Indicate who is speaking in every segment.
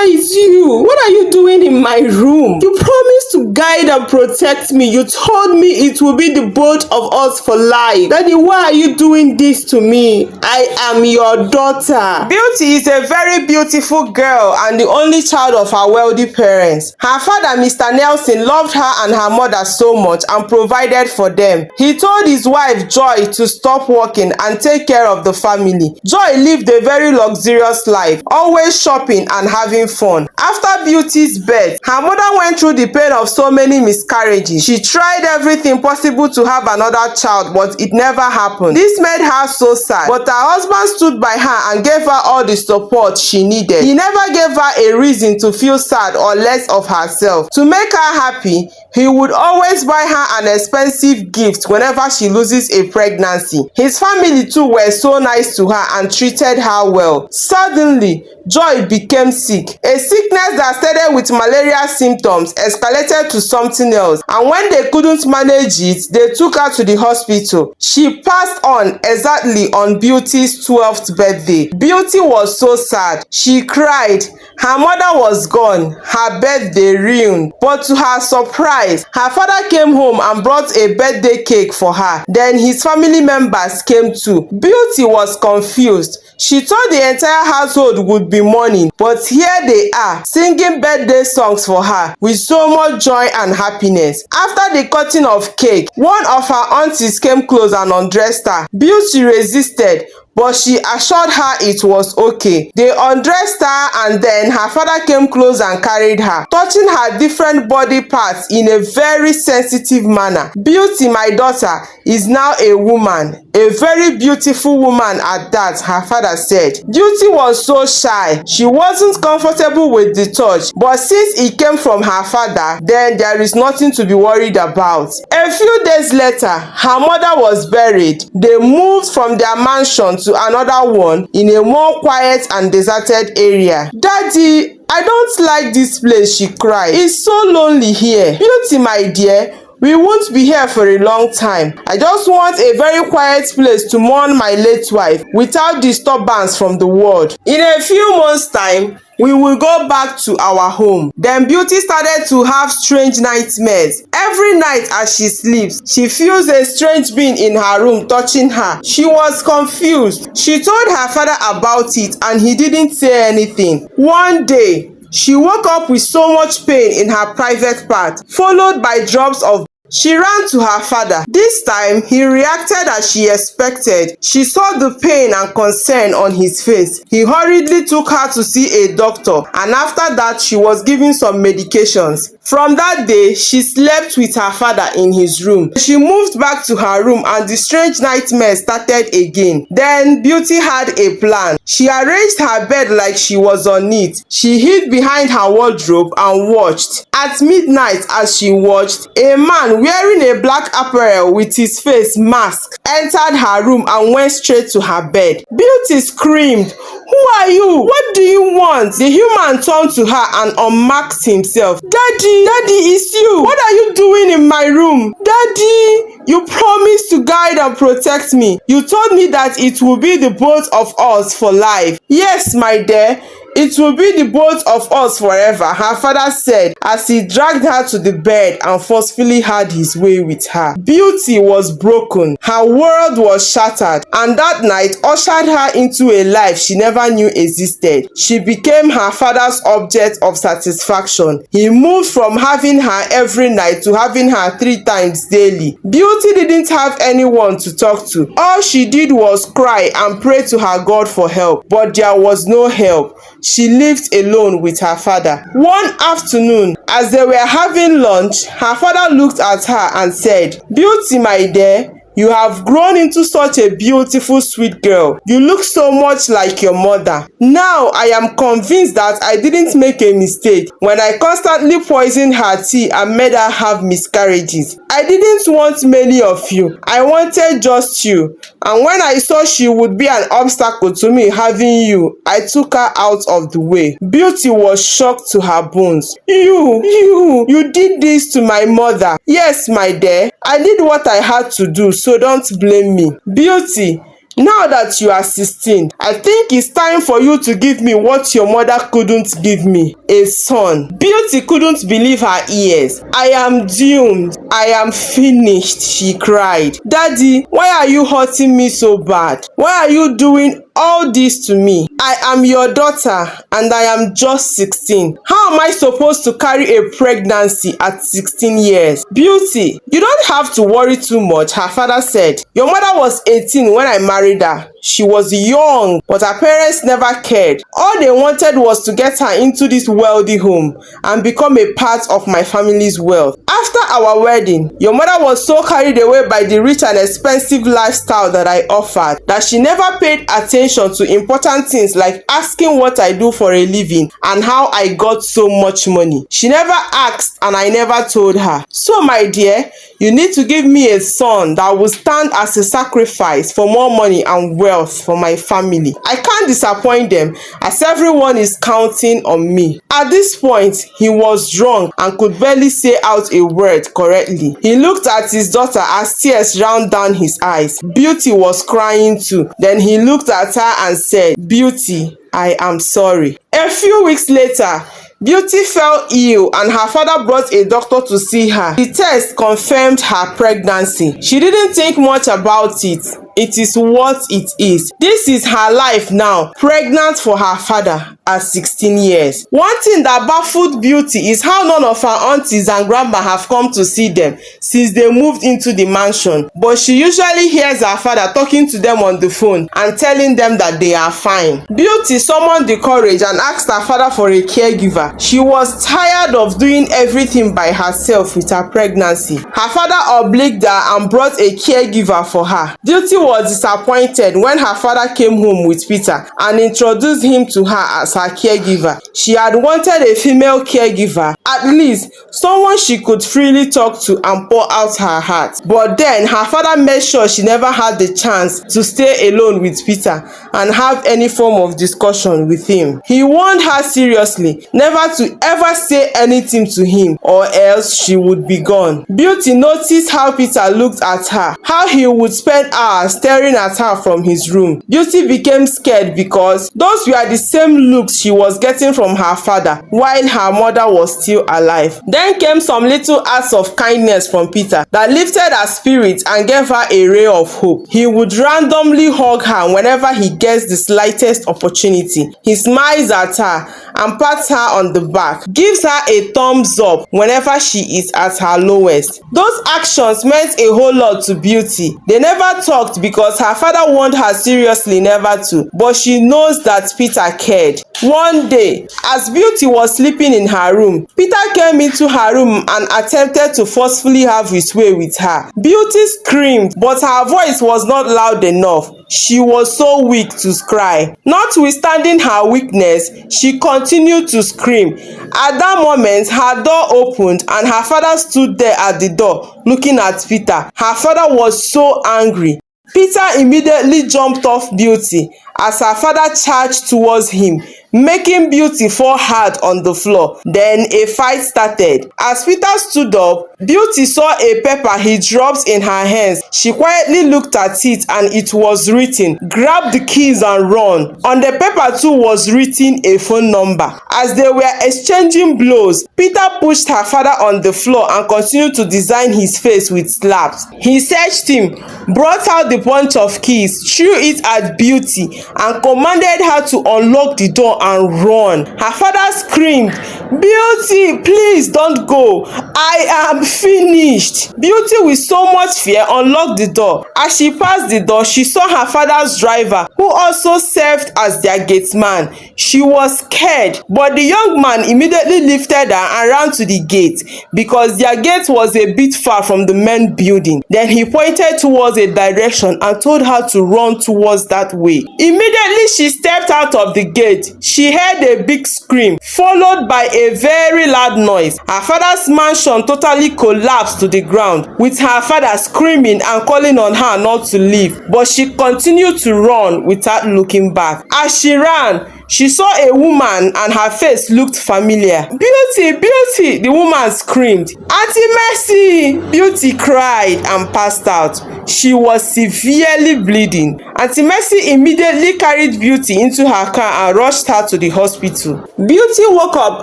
Speaker 1: it's you. What are you doing in my room? You promised to guide and protect me. You told me it will be the both of us for life. Daddy, why are you doing this to me? I am your daughter. Beauty is a very beautiful girl and the only child of her wealthy parents. Her father, Mr. Nelson, loved her and her mother so much and provided for them. He told his wife, Joy, to stop working and take care of the family. Joy lived a very luxurious life, always shopping and having fun. After Beauty's birth, her mother went through the pain of so many miscarriages. She tried everything possible to have another child, but it never happened. This made her so sad, but her husband stood by her and gave her all the support she needed. He never gave her a reason to feel sad or less of herself. To make her happy, he would always buy her an expensive gift whenever she loses a pregnancy. His family too were so nice to her and treated her well. Suddenly, Joy became sick. A sickness that started with malaria symptoms escalated to something else, and when they couldn't manage it, they took her to the hospital. She passed on exactly on Beauty's 12th birthday. Beauty was so sad. She cried. Her mother was gone, her birthday ruined. But to her surprise, her father came home and brought a birthday cake for her. Then his family members came too. Beauty was confused. She thought the entire household would be mourning, but here they are, singing birthday songs for her with so much joy and happiness. After the cutting of cake, one of her aunties came close and undressed her. Beauty resisted, but she assured her it was okay. They undressed her and then her father came close and carried her, touching her different body parts in a very sensitive manner. Beauty, my daughter, is now a woman, a very beautiful woman at that, her father said. Beauty was so shy. She wasn't comfortable with the touch, but since it came from her father, then there is nothing to be worried about. A few days later, her mother was buried. They moved from their mansion to another one in a more quiet and deserted area. Daddy, I don't like this place, she cried. It's so lonely here. Beauty, my dear, we won't be here for a long time. I just want a very quiet place to mourn my late wife without disturbance from the world. In a few months' time, we will go back to our home. Then Beauty started to have strange nightmares. Every night as she sleeps, she feels a strange being in her room touching her. She was confused. She told her father about it and he didn't say anything. One day, she woke up with so much pain in her private part, followed by drops of. She ran to her father. This time, he reacted as she expected. She saw the pain and concern on his face. He hurriedly took her to see a doctor, and after that, she was given some medications. From that day, she slept with her father in his room. She moved back to her room and the strange nightmares started again. Then Beauty had a plan. She arranged her bed like she was on it. She hid behind her wardrobe and watched. At midnight, as she watched, a man wearing a black apparel with his face masked entered her room and went straight to her bed. Beauty screamed, "Who are you? What do you want?" The human turned to her and unmasked himself. Daddy, it's you. What are you doing in my room? Daddy, you promised to guide and protect me. You told me that it will be the both of us for life. Yes, my dear. It will be the both of us forever, her father said as he dragged her to the bed and forcefully had his way with her. Beauty was broken. Her world was shattered, and that night ushered her into a life she never knew existed. She became her father's object of satisfaction. He moved from having her every night to having her 3 times daily. Beauty didn't have anyone to talk to. All she did was cry and pray to her God for help, but there was no help. She lived alone with her father. One afternoon, as they were having lunch, her father looked at her and said, "Beauty, my dear, you have grown into such a beautiful, sweet girl. You look so much like your mother. Now I am convinced that I didn't make a mistake when I constantly poisoned her tea and made her have miscarriages. I didn't want many of you. I wanted just you. And when I saw she would be an obstacle to me having you, I took her out of the way." Beauty was shocked to her bones. You did this to my mother." "Yes, my dear. I did what I had to do, so don't blame me." "Beauty, Now that you are 16, I think it's time for you to give me what your mother couldn't give me, a son. Beauty couldn't believe her ears. I am doomed. I am finished, she cried. Daddy, why are you hurting me so bad? Why are you doing all this to me? I am your daughter and I am just 16. How am I supposed to carry a pregnancy at 16 years? Beauty, you don't have to worry too much, her father said. Your mother was 18 when I married her. She was young, but her parents never cared. All they wanted was to get her into this wealthy home and become a part of my family's wealth. After our wedding, your mother was so carried away by the rich and expensive lifestyle that I offered that she never paid attention to important things like asking what I do for a living and how I got so much money. She never asked and I never told her. So my dear, you need to give me a son that will stand as a sacrifice for more money and wealth for my family. I can't disappoint them as everyone is counting on me. At this point, he was drunk and could barely say out a word correctly. He looked at his daughter as tears ran down his eyes. Beauty was crying too. Then he looked at her and said, Beauty, I am sorry. A few weeks later, Beauty fell ill and her father brought a doctor to see her. The test confirmed her pregnancy. She didn't think much about it. It is what it is. This is her life now, pregnant for her father at 16 years. One thing that baffled Beauty is how none of her aunties and grandma have come to see them since they moved into the mansion. But she usually hears her father talking to them on the phone and telling them that they are fine. Beauty summoned the courage and asked her father for a caregiver. She was tired of doing everything by herself with her pregnancy. Her father obliged her and brought a caregiver for her. Beauty was disappointed when her father came home with Peter and introduced him to her as her caregiver. She had wanted a female caregiver, at least someone she could freely talk to and pour out her heart. But then her father made sure she never had the chance to stay alone with Peter and have any form of discussion with him. He warned her seriously never to ever say anything to him or else she would be gone. Beauty noticed how Peter looked at her, how he would spend hours staring at her from his room. Beauty became scared because those were the same looks she was getting from her father while her mother was still alive. Then came some little acts of kindness from Peter that lifted her spirit and gave her a ray of hope. He would randomly hug her whenever he gets the slightest opportunity. He smiles at her and pats her on the back, gives her a thumbs up whenever she is at her lowest. Those actions meant a whole lot to Beauty. They never talked because her father warned her seriously never to, but she knows that Peter cared. One day, as Beauty was sleeping in her room, Peter came into her room and attempted to forcefully have his way with her. Beauty screamed, but her voice was not loud enough. She was so weak to cry. Notwithstanding her weakness, she continued to scream. At that moment, her door opened and her father stood there at the door looking at Peter. Her father was so angry. Peter immediately jumped off Beauty as her father charged towards him, making Beauty fall hard on the floor. Then a fight started. As Peter stood up, Beauty saw a paper he dropped in her hands. She quietly looked at it and it was written, "Grab the keys and run." On the paper too was written a phone number. As they were exchanging blows, Peter pushed her father on the floor and continued to design his face with slaps. He searched him, brought out the bunch of keys, threw it at Beauty and commanded her to unlock the door and run. Her father screamed, "Beauty, please don't go. I am finished." Beauty, with so much fear, unlocked the door. As she passed the door, she saw her father's driver, who also served as their gate man. She was scared, but the young man immediately lifted her and ran to the gate because their gate was a bit far from the main building. Then he pointed towards a direction and told her to run towards that way. Immediately she stepped out of the gate. She heard a big scream, followed by a very loud noise. Her father's mansion totally collapsed to the ground, with her father screaming and calling on her not to leave. But she continued to run without looking back. As she ran, She saw a woman and her face looked familiar. "Beauty, Beauty!" the woman screamed. "Auntie Mercy!" Beauty cried and passed out. She was severely bleeding. Auntie Mercy immediately carried Beauty into her car and rushed her to the hospital. Beauty woke up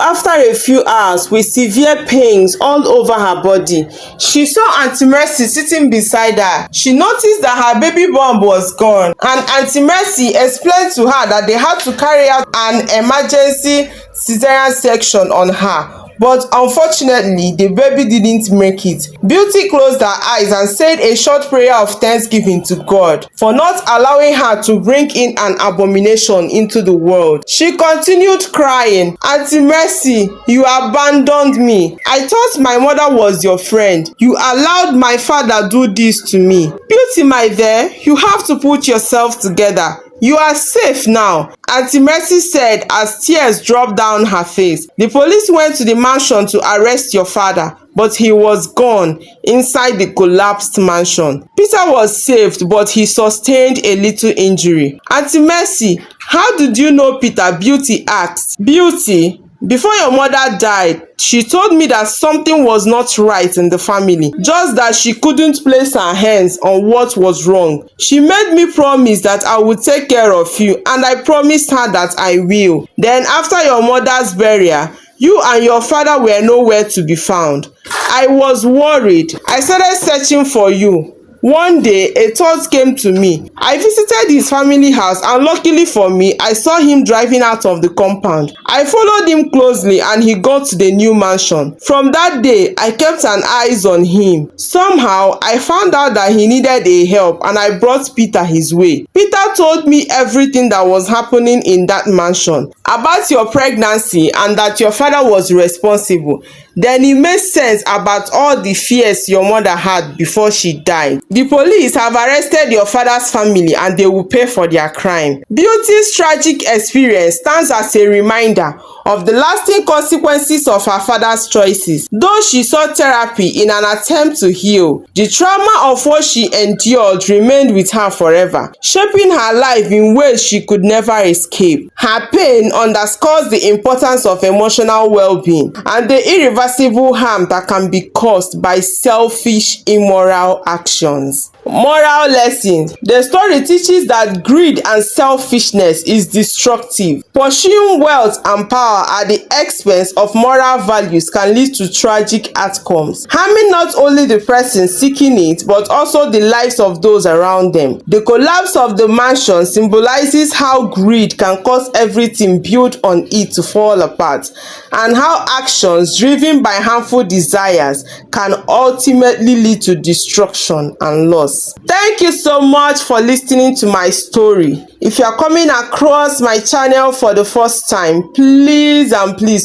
Speaker 1: after a few hours with severe pains all over her body. She saw Auntie Mercy sitting beside her. She noticed that her baby bump was gone, and Auntie Mercy explained to her that they had to carry out an emergency cesarean section on her. But unfortunately, the baby didn't make it. Beauty closed her eyes and said a short prayer of thanksgiving to God for not allowing her to bring in an abomination into the world. She continued crying, "Auntie Mercy, you abandoned me. I thought my mother was your friend. You allowed my father do this to me. Beauty, my dear, you have to put yourself together. You are safe now," Auntie Mercy said as tears dropped down her face. "The police went to the mansion to arrest your father, but he was gone inside the collapsed mansion. Peter was saved, but he sustained a little injury." "Auntie Mercy, how did you know Peter?" Beauty asked. "Beauty, before your mother died, she told me that something was not right in the family, just that she couldn't place her hands on what was wrong. She made me promise that I would take care of you, and I promised her that I will. Then after your mother's burial, you and your father were nowhere to be found. I was worried. I started searching for you. One day, a thought came to me. I visited his family house, and luckily for me, I saw him driving out of the compound. I followed him closely and he got to the new mansion. From that day, I kept an eye on him. Somehow, I found out that he needed a help and I brought Peter his way. Peter told me everything that was happening in that mansion, about your pregnancy and that your father was responsible. Then it made sense about all the fears your mother had before she died. The police have arrested your father's family and they will pay for their crime." Beauty's tragic experience stands as a reminder of the lasting consequences of her father's choices. Though she sought therapy in an attempt to heal, the trauma of what she endured remained with her forever, shaping her life in ways she could never escape. Her pain underscores the importance of emotional well-being and the irreversible harm that can be caused by selfish, immoral actions. Moral lesson. The story teaches that greed and selfishness is destructive. Pursuing wealth and power at the expense of moral values can lead to tragic outcomes, harming not only the person seeking it but also the lives of those around them. The collapse of the mansion symbolizes how greed can cause everything built on it to fall apart, and how actions driven by harmful desires can ultimately lead to destruction and loss. Thank you so much for listening to my story. If you are coming across my channel for the first time, please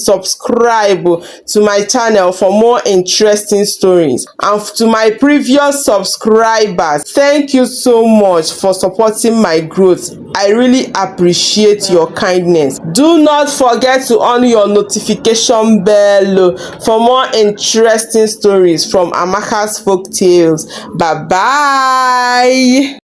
Speaker 1: subscribe to my channel for more interesting stories. And to my previous subscribers, thank you so much for supporting my growth. I really appreciate your kindness. Do not forget to on your notification bell for more interesting stories from Amaka's Folk Tales. Bye bye.